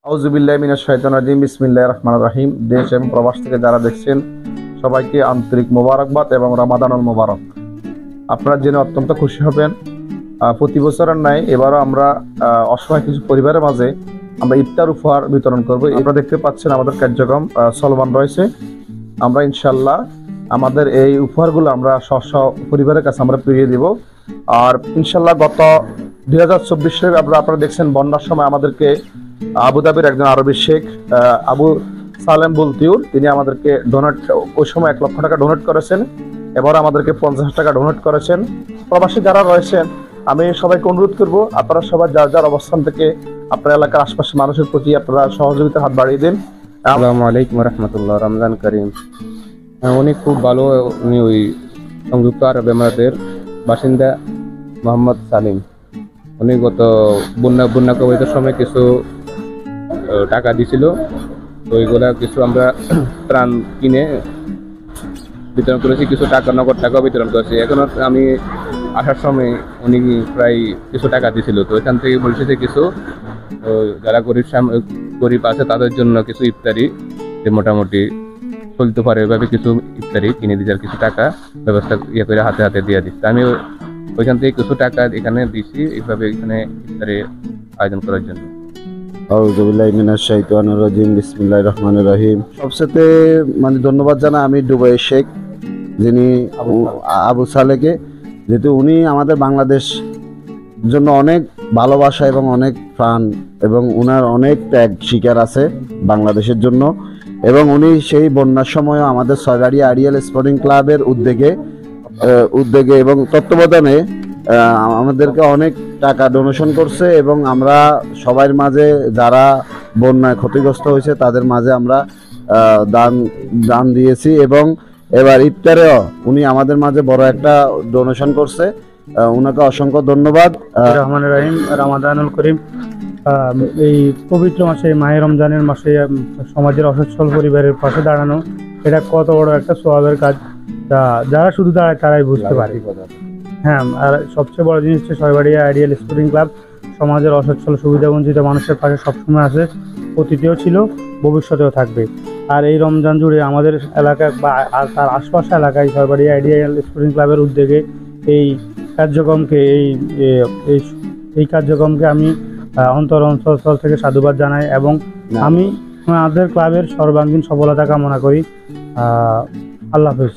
আউযুবিল্লাহি মিনাশ শাইতানির রাজিম বিসমিল্লাহির রহমানির রহিম। দেশ এবং প্রবাস থেকে যারা দেখছেন সবাইকে আন্তরিক মোবারকবাদ এবং রমাদানুল মোবারক। আপনারা জেনে অত্যন্ত খুশি হবেন, প্রতি বছরের ন্যায় এবারও আমরা অসহায় কিছু পরিবারের মাঝে আমরা ইফতার উপহার বিতরণ করব। আপনারা দেখতে পাচ্ছেন আমাদের কার্যক্রম চলমান রয়েছে। আমরা ইনশাল্লাহ আমাদের এই উপহারগুলো আমরা স্ব পরিবারের কাছে আমরা ফিরিয়ে দিব। আর ইনশাল্লাহ গত 2024 আপনারা দেখছেন বন্যার সময় আমাদেরকে আবুধাবির একজন আরবি শেখ আবু সালেম বুলতিউর তিনি আমাদেরকে ডোনেট, ওই সময় 1 লক্ষ টাকা ডোনেট করেছেন। এবার আমাদেরকে 50,000 টাকা ডোনেট করেছেন। প্রবাসী যারা রয়েছেন আমি সবাইকে অনুরোধ করব, আপনারা সবাই যার যার অবস্থান থেকে আপনার এলাকার আশপাশের মানুষের প্রতি আপনারা সহযোগিতার হাত বাড়িয়ে দিন। আসসালামু আলাইকুম রহমতুল্লাহ। রমজান করিম। উনি খুব ভালো, উনি ওই সংযুক্ত আরব আমিরাতের বাসিন্দা মোহাম্মদ সালিম। উনি গত বন্যা কবলিত সময় কিছু টাকা দিছিল, তো ওইগুলা কিছু আমরা ত্রাণ কিনে বিতরণ করেছি, কিছু টাকা নগদ টাকাও বিতরণ করেছি। এখন আমি আসার সময় উনি প্রায় কিছু টাকা দিছিল, তো এখান থেকে বলছে যে কিছু যারা গরিব আছে তাদের জন্য কিছু ইফতারি যে মোটামুটি চলতে পারে এভাবে কিছু ইফতারি কিনে দিচ্ছে, আর কিছু টাকা ব্যবস্থা করে হাতে হাতে দিয়ে দিচ্ছে। আমি ওইখান থেকে কিছু টাকা এখানে দিছি এইভাবে এখানে ইফতারি আয়োজন করার জন্য। আউযুবিল্লাহি মিনাশ শাইতানির রাজিম বিসমিল্লাহির রহমানির রহিম। সবচেয়ে ধন্যবাদ জানাই আমি দুবাই শেখ, যিনি আবু সালেকে, যেহেতু উনি আমাদের বাংলাদেশ জন্য অনেক ভালোবাসা এবং অনেক প্রাণ এবং উনার অনেক ত্যাগ শিকার আছে বাংলাদেশের জন্য। এবং উনি সেই বন্যার সময় আমাদের ছয়গাড়িয়া আইডিয়াল স্পোর্টিং ক্লাবের উদ্যোগে এবং তত্ত্বাবধানে আমাদেরকে অনেক টাকা ডোনেশন করছে এবং আমরা সবার মাঝে যারা বন্যায় ক্ষতিগ্রস্ত হয়েছে তাদের মাঝে আমরা দান দিয়েছি। এবং এবার ইফতারেও উনি আমাদের মাঝে বড় একটা ডোনেশন করছে, উনাকে অসংখ্য ধন্যবাদ। রহমানির রহিম। রমাদানুল করিম। এই পবিত্র মাসে, মাহে রমজানের মাসে সমাজের অসচ্ছল পরিবারের পাশে দাঁড়ানো, এটা কত বড় একটা সওয়াবের কাজ, যারা শুধু দাঁড়ায় তারাই বুঝতে পারে। হ্যাঁ, আর সবচেয়ে বড় জিনিস হচ্ছে ছয়গাড়িয়া আইডিয়াল স্পোর্টিং ক্লাব সমাজের অসচ্ছল সুবিধাবঞ্চিত মানুষের পাশে সবসময় আছে, অতীতেও ছিল, ভবিষ্যতেও থাকবে। আর এই রমজান জুড়ে আমাদের এলাকা বা তার আশপাশ এলাকায় ছয়গাড়িয়া আইডিয়াল স্পোর্টিং ক্লাবের উদ্যোগে এই কার্যক্রমকে আমি অন্তঃস্থল থেকে সাধুবাদ জানাই এবং আমি আমাদের ক্লাবের সর্বাঙ্গীন সফলতা কামনা করি। আল্লাহ হাফেজ।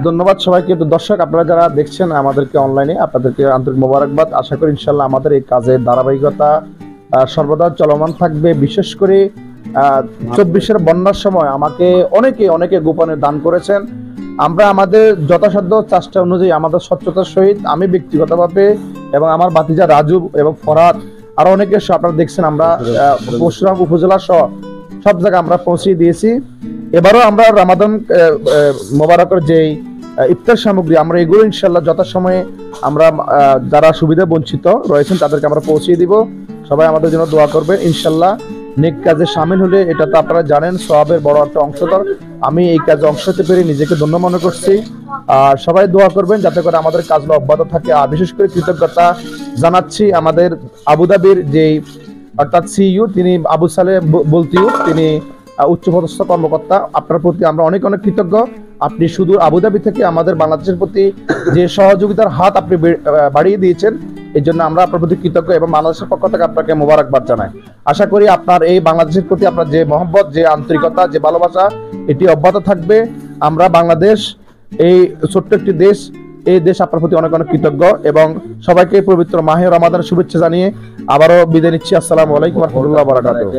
ধন্যবাদ সবাইকে। তো দর্শক, আপনারা যারা দেখছেন আমাদেরকে অনলাইনে, আপনাদেরকে আন্তরিক মোবারকবাদ। আশা করি ইনশাল্লাহ আমাদের এই কাজের ধারাবাহিকতা সর্বদা চলমান থাকবে। বিশেষ করে 24-এর বন্যার সময় আমাকে অনেকে গোপনে দান করেছেন। আমরা আমাদের যথাসাধ্য চেষ্টা অনুযায়ী আমাদের স্বচ্ছতার সহিত আমি ব্যক্তিগতভাবে এবং আমার ভাতিজা রাজু এবং ফরহাদ আরো অনেকে আপনারা দেখছেন আমরা পরশুরাম উপজেলা সহ সব জায়গায় আমরা পৌঁছে দিয়েছি। এবারও আমরা রমাদান মোবারকের যে ইফতার সামগ্রী আমরা এগুলো ইনশাল্লাহ যথাসময়ে আমরা যারা সুবিধা বঞ্চিত রয়েছেন তাদেরকে আমরা পৌঁছিয়ে দিব। সবাই আমাদের জন্য দোয়া করবে। ইনশাল্লাহ নেক কাজে সামিল হলে এটা তো আপনারা জানেন সওয়াবের বড় একটা অংশধর। আমি এই কাজে অংশ হতে পেরে নিজেকে ধন্য মনে করছি। আর সবাই দোয়া করবেন যাতে করে আমাদের কাজগুলো অব্যাহত থাকে। আর বিশেষ করে কৃতজ্ঞতা জানাচ্ছি আমাদের আবুধাবির যে অর্থাৎ সিইও, তিনি আবু সালেম বুলতিউর, তিনি উচ্চপদস্থ কর্মকর্তা। আপনার প্রতি আমরা অনেক কৃতজ্ঞ। আপনি শুধু আবুধাবি থেকে আমাদের বাংলাদেশের প্রতি যে সহযোগিতার হাত আপনি বাড়িয়ে দিয়েছেন, এই জন্য আমরা আপনার প্রতি কৃতজ্ঞ এবং বাংলাদেশের পক্ষ থেকে আপনাকে মোবারকবাদ জানাই। আশা করি আপনার এই বাংলাদেশের প্রতি আপনার যে মহব্বত, যে আন্তরিকতা, যে ভালোবাসা, এটি অব্যাহত থাকবে। আমরা বাংলাদেশ এই ছোট্ট একটি দেশ, এই দেশ আপনার প্রতি অনেক কৃতজ্ঞ এবং সবাইকে পবিত্র মাহে রমাদানের শুভেচ্ছা জানিয়ে আবারও বিদায় নিচ্ছি। আসসালামু আলাইকুম ওয়া রাহমাতুল্লাহি ওয়া বারাকাতুহু।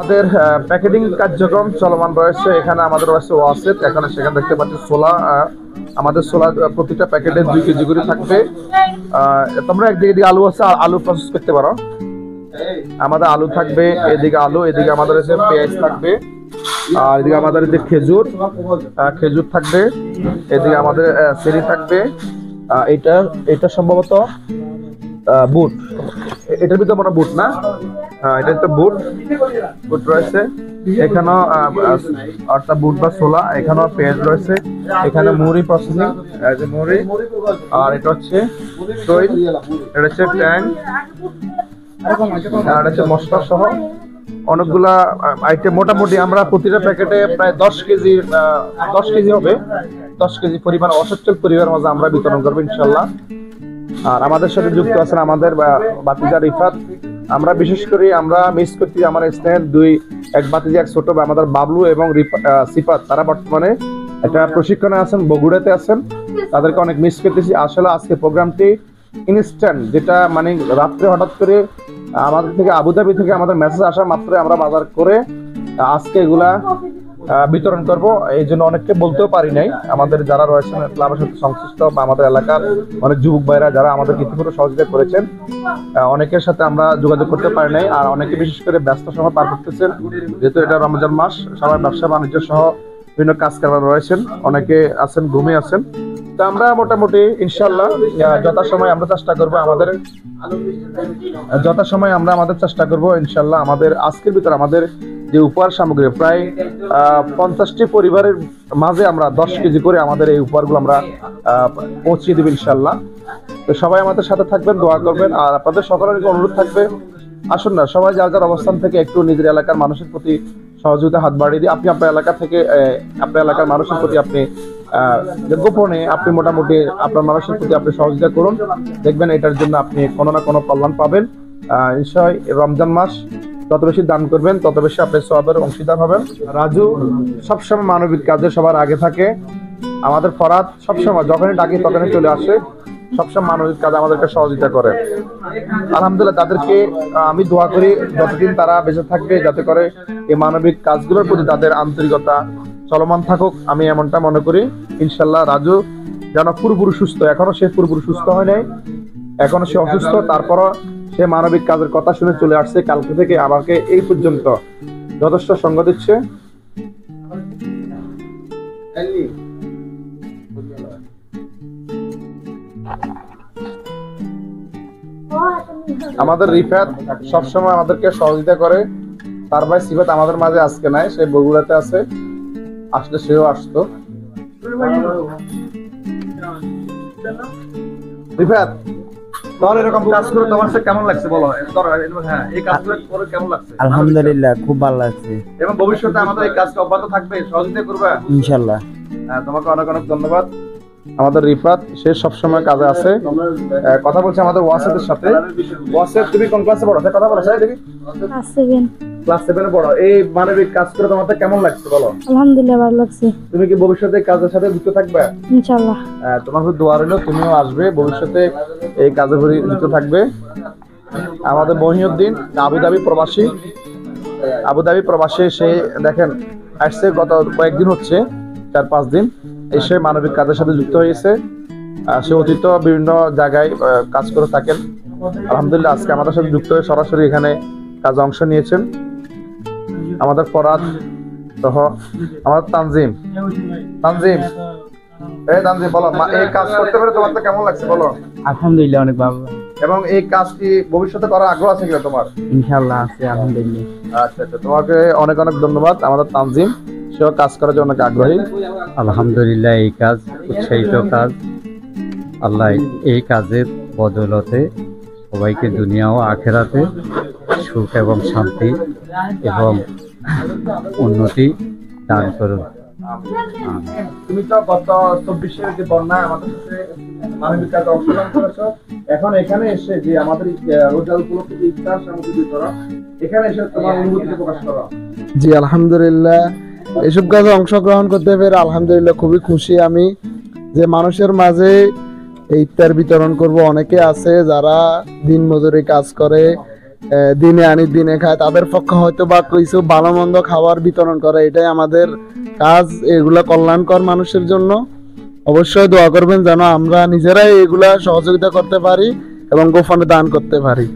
আমাদের প্যাকেটিং কার্যক্রম চলমান রয়েছে। এখানে আমাদের রয়েছে ওয়াসেট, এখানে সেখানে দেখতে পাচ্ছি ছোলা। আমাদের ছোলা প্রতিটা প্যাকেটে 2 কেজি করে থাকবে। তোমরা একদিকে আলু আছে, আলু প্রসেস করতে পারো। আমাদের আলু থাকবে, এদিকে আলু, এদিকে আমাদের হচ্ছে পেঁয়াজ থাকবে, আর এদিকে আমাদের যে খেজুর থাকবে, এদিকে আমাদের চেরি থাকবে। এটা সম্ভবত বুট, এটার ভিতরে মনে বুট না, এটা তো বুট রয়েছে। এখানেও অর্থাৎ বুট বা ছোলা, এখানেও পেঁয়াজ রয়েছে, এখানে মুড়ি প্রসেসিং, মুড়ি, আর এটা হচ্ছে দই, এটা হচ্ছে ট্যাং, আর এটা হচ্ছে মশলা সহ অনেকগুলা আইটেম। মোটামুটি আমরা প্রতিটা প্যাকেটে প্রায় 10 কেজি হবে, 10 কেজি পরিমাণ অসচ্ছল পরিবার মাঝে আমরা বিতরণ করবো ইনশাল্লাহ। আর আমাদের সাথে যুক্ত আছেন আমাদের বাতিজা রিফাত। আমরা বিশেষ করে আমরা মিস করছি আমার স্নেহের এক বাতিজা, এক ছোট আমাদের বাবলু এবং সিফাত। তারা বর্তমানে একটা প্রশিক্ষণে আছেন, বগুড়াতে আছেন, তাদেরকে অনেক মিস করতেছি। আসলে আজকে প্রোগ্রামটি ইনস্ট্যান্ট, যেটা মানে রাত্রে হঠাৎ করে আমাদের থেকে আবুধাবি থেকে আমাদের মেসেজ আসা মাত্র আমরা বাজার করে আজকে এগুলা বিতরণ করব। এই জন্য অনেককে বলতেও পারি নাই। আমাদের যারা রয়েছেন ক্লাবের সাথে সংশ্লিষ্ট বা আমাদের এলাকার অনেক যুবক ভাইরা যারা আমাদের ইতিপূর্বে সহযোগিতা করেছেন, অনেকের সাথে আমরা যোগাযোগ করতে পারি নাই। আর অনেকে বিশেষ করে ব্যস্ত সময় পার করতেছেন, যেহেতু এটা রমজান মাস, সবাই ব্যবসা বাণিজ্য সহ বিভিন্ন কাজ কারবার রয়েছেন, অনেকে আছেন ঘুমে আছেন। তো আমরা মোটামুটি ইনশাল্লাহ যথাসময় আমরা চেষ্টা করবো আমাদের চেষ্টা করবো ইনশাল্লাহ। আমাদের আজকের ভিতরে আমাদের যে উপহার সামগ্রী প্রায় 50টি পরিবারের মাঝে আমরা 10 কেজি করে আমাদের এই উপহারগুলো আমরা পৌঁছিয়ে দেব ইনশাল্লাহ। তো সবাই আমাদের সাথে থাকবেন, দোয়া করবেন। আর আপনাদের সকলের অনুরোধ থাকবে, আসুন না সবাই যার যার অবস্থান থেকে একটু নিজের এলাকার মানুষের প্রতি সহযোগিতা হাত বাড়িয়ে দিয়ে আপনি আপনার এলাকা থেকে আপনার এলাকার মানুষের প্রতি আপনি গোপনে আপনি মোটামুটি আপনার মানুষের প্রতি আপনি সহযোগিতা করুন। দেখবেন এটার জন্য আপনি কোনো না কোনো কল্যাণ পাবেন নিশ্চয়। রমজান মাস যত বেশি দান করবেন তত বেশি আপনি সওয়াবের অংশীদার হবেন। রাজু সবসময় মানবিক কাজে সবার আগে থাকে। আমাদের ফরাদ সবসময় যখনই ডাকি তখনই চলে আসে, সবসময় মানবিক কাজে আমাদেরকে সহযোগিতা করে। আলহামদুলিল্লাহ, তাদেরকে আমি দোয়া করি যতদিন তারা বেঁচে থাকবে যাতে করে এই মানবিক কাজগুলোর প্রতি তাদের আন্তরিকতা চলমান থাকুক, আমি এমনটা মনে করি। ইনশাল্লাহ রাজু যেন পুরোপুরি সুস্থ, এখনো সে পুরোপুরি সুস্থ হয় নাই, এখনো সে অসুস্থ, তারপরও সে মানবিক কাজের কথা শুনে চলে আসছে। কালকে থেকে আমাকে এই পর্যন্ত যথেষ্ট সঙ্গ দিচ্ছে। আমাদের রিফাত সবসময় আমাদেরকে সহযোগিতা করে। তার ভাই সিফাত আমাদের মাঝে আজকে নাই, সে বগুড়াতে আছে, আসলে সেও আসতো। রিফাত, তোমার এরকম কাজ করে তোমার সাথে কেমন লাগছে বলো? হ্যাঁ, এই কাজগুলো করে কেমন লাগছে? আলহামদুলিল্লাহ, খুব ভালো লাগছে। এবং ভবিষ্যতে আমাদের এই কাজটা অব্যাহত থাকবে, সহযোগিতা করবে ইনশাআল্লাহ। তোমাকে অনেক অনেক ধন্যবাদ। আমাদের রিফাত সে সবসময় কাজে আছে। কথা বলছে আমাদের ওয়াসেদের সাথে। ওয়াসেদ, তুমি কোন ক্লাসে পড়ো? কথা বলো স্যার, দেখি। ক্লাস 7 এ পড়ো। এই মানবিক কাজ করে তোমার কেমন লাগছে বলো? আলহামদুলিল্লাহ, ভালো লাগছে। তুমি কি ভবিষ্যতে কাজের সাথে যুক্ত থাকবে? ইনশাআল্লাহ। তোমার দোয়া রইল, তুমিও আসবে ভবিষ্যতে এই কাজে যুক্ত থাকবে। আমাদের মহিউদ্দিন আবুধাবি প্রবাসী, সে দেখেন আসছে গত কয়েকদিন হচ্ছে, 4-5 দিন এসে মানবিক কাজের সাথে যুক্ত হয়েছে। সে অতীত বিভিন্ন জায়গায় কাজ করে থাকেন। আলহামদুলিল্লাহ আজকে আমাদের সাথে যুক্ত হয়ে সরাসরি এখানে কাজে অংশ নিয়েছেন। আমাদের ফরাদ সহ আমাদের তানজিম, বলো এই কাজ করতে পেরে তোমার কেমন লাগছে বলো? আলহামদুলিল্লাহ, অনেক ভালো। এবং এই কাজটি ভবিষ্যতে করার আগ্রহ আছে কিনা তোমার? ইনশাআল্লাহ আছে, আলহামদুলিল্লাহ। আচ্ছা, তোমাকে অনেক অনেক ধন্যবাদ। আমাদের তানজিম, সেও কাজ করার জন্য অনেক আগ্রহী। আলহামদুলিল্লাহ, এই কাজ উৎসাহিত কাজ। আল্লাহ এই কাজের বদৌলতে সবাইকে দুনিয়া ও আখেরাতে সুখ এবং শান্তি এবং উন্নতি দান করুন। তুমি তো গত 24-এর যে বন্যা আমাদের সাথে মানবিক কাজে অংশগ্রহণ করেছো, এখন এখানে এসে যে আমাদের রোজা উপলক্ষে যে ইফতার সামগ্রী বিতরণ, এখানে এসে তোমার অনুভূতি প্রকাশ করো। জি আলহামদুলিল্লাহ, এসব কাজে অংশগ্রহণ করতে পেরে আলহামদুলিল্লাহ খুবই খুশি আমি যে মানুষের মাঝে ইফতার বিতরণ করব। অনেকে আছে যারা দিন মজুরি কাজ করে, দিনে আনি দিনে খায়, তাদের পক্ষে হয়তো বা কিছু ভালো মন্দ খাবার বিতরণ করা, এটাই আমাদের কাজ। এগুলা কল্যাণকর মানুষের জন্য। অবশ্যই দোয়া করবেন যেন আমরা নিজেরাই এগুলা সহযোগিতা করতে পারি এবং গোপনে দান করতে পারি।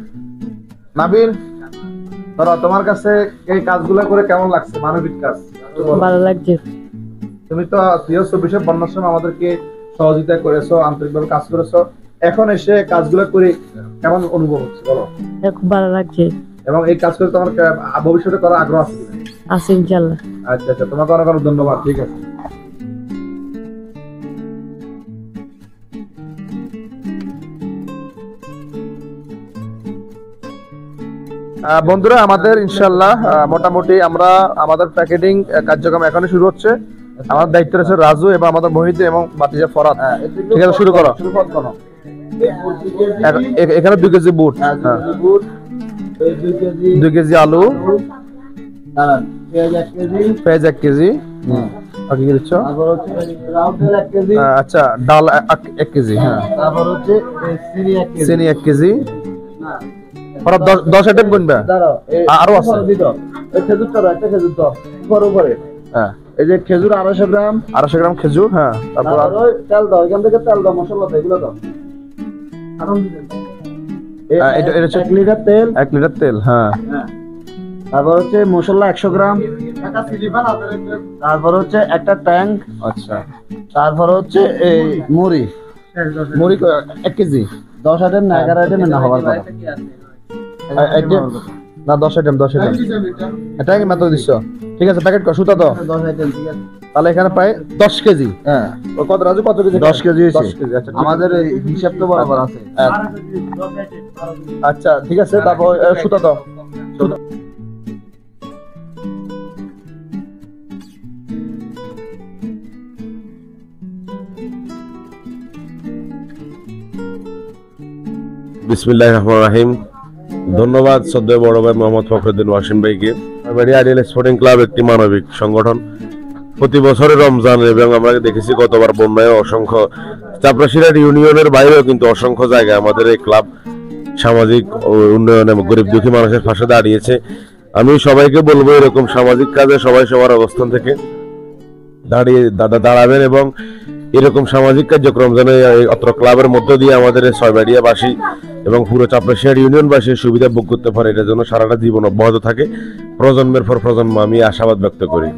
নাবিল, ধরো তোমার কাছে এই কাজগুলো করে কেমন লাগছে? মানবিক কাজ ভালো লাগছে। তুমি তো 2024 বন্যার সময় আমাদেরকে সহযোগিতা করেছো, আন্তরিকভাবে কাজ করেছো, এখন এসে কাজগুলো করে কেমন অনুভব হচ্ছে বলো? খুব ভালো লাগছে। এবং এই কাজ করে তোমার ভবিষ্যতে করার আগ্রহ আছে কিনা? আছে ইনশাল্লাহ। আচ্ছা আচ্ছা, তোমাকে অনেক অনেক ধন্যবাদ। ঠিক আছে। বন্ধুরা, আমাদের ইনশাল্লাহ মোটামুটি আমরা আমাদের প্যাকেটিং কার্যক্রম এখনই শুরু হচ্ছে। আমাদের দায়িত্ব রয়েছে রাজু এবং আমাদের মহিউদ্দিন এবং বাতিজা ফরাদ। ঠিক আছে, শুরু করো। এখানে 2 কেজি বুট, 2 কেজি আলু, পেঁয়াজ 1 কেজি, আর কি দিচ্ছ? আচ্ছা, ডাল 1 কেজি, হ্যাঁ, চিনি 1 কেজি। 10 আইটেম কিনবে, আরো আছে। হ্যাঁ, এই যে খেজুর 250 গ্রাম, 250 গ্রাম খেজুর, হ্যাঁ। তারপর তেল দাও, এখান থেকে তেল দাও, মশলা দাও, এগুলো দাও। এটা হচ্ছে 1 লিটার তেল, 1 লিটার তেল, হ্যাঁ। তারপর হচ্ছে মশলা 100 গ্রাম, তারপর হচ্ছে একটা ট্যাঙ্ক, আচ্ছা, তারপর হচ্ছে এই মুড়ি মুড়ি 1 কেজি, 10 আইটেম না 11 আইটেম না হবার কথা। না 10 আইটেম, 10 আইটেম এটা কি মাত্র দিচ্ছ? ঠিক আছে, প্যাকেট কর, সুতা দাও। 10 আইটেম, ঠিক আছে। তাহলে এখানে প্রায় 10 কেজি। হ্যাঁ, কত রাজু, কত কেজি? 10 কেজি হয়েছে। 10 কেজি, আচ্ছা, আমাদের এই হিসাব তো বরাবর আছে। আচ্ছা, ঠিক আছে। তারপর সুতা দাও, সুতা। বিসমিল্লাহির রহমানির রহিম। ধন্যবাদ শ্রদ্ধেয় বড় ভাই মোহাম্মদ ফখরুদ্দিন ওয়াসিম ভাইকে। আইডিয়াল স্পোর্টিং ক্লাব একটি মানবিক সংগঠন। প্রতি বছরের রমজান এবং আমরা দেখেছি গতবার বন্যায় অসংখ্য চাপরাশিরাট ইউনিয়নের বাইরেও কিন্তু অসংখ্য জায়গায় আমাদের এই ক্লাব সামাজিক উন্নয়ন এবং গরিব দুঃখী মানুষের পাশে দাঁড়িয়েছে। আমি সবাইকে বলবো এরকম সামাজিক কাজে সবাই সবার অবস্থান থেকে দাঁড়াবেন এবং এরকম সামাজিক কার্যক্রম যেন অত্র ক্লাবের মধ্য দিয়ে আমাদের ছয়বাড়িয়াবাসী এবং পুরো চাপরাশিয়ার ইউনিয়নবাসীর সুবিধা ভোগ করতে পারে, এটার জন্য সারাটা জীবন অব্যাহত থাকে। প্রজন্মের পর প্রজন্ম আমি আশাবাদ ব্যক্ত করি।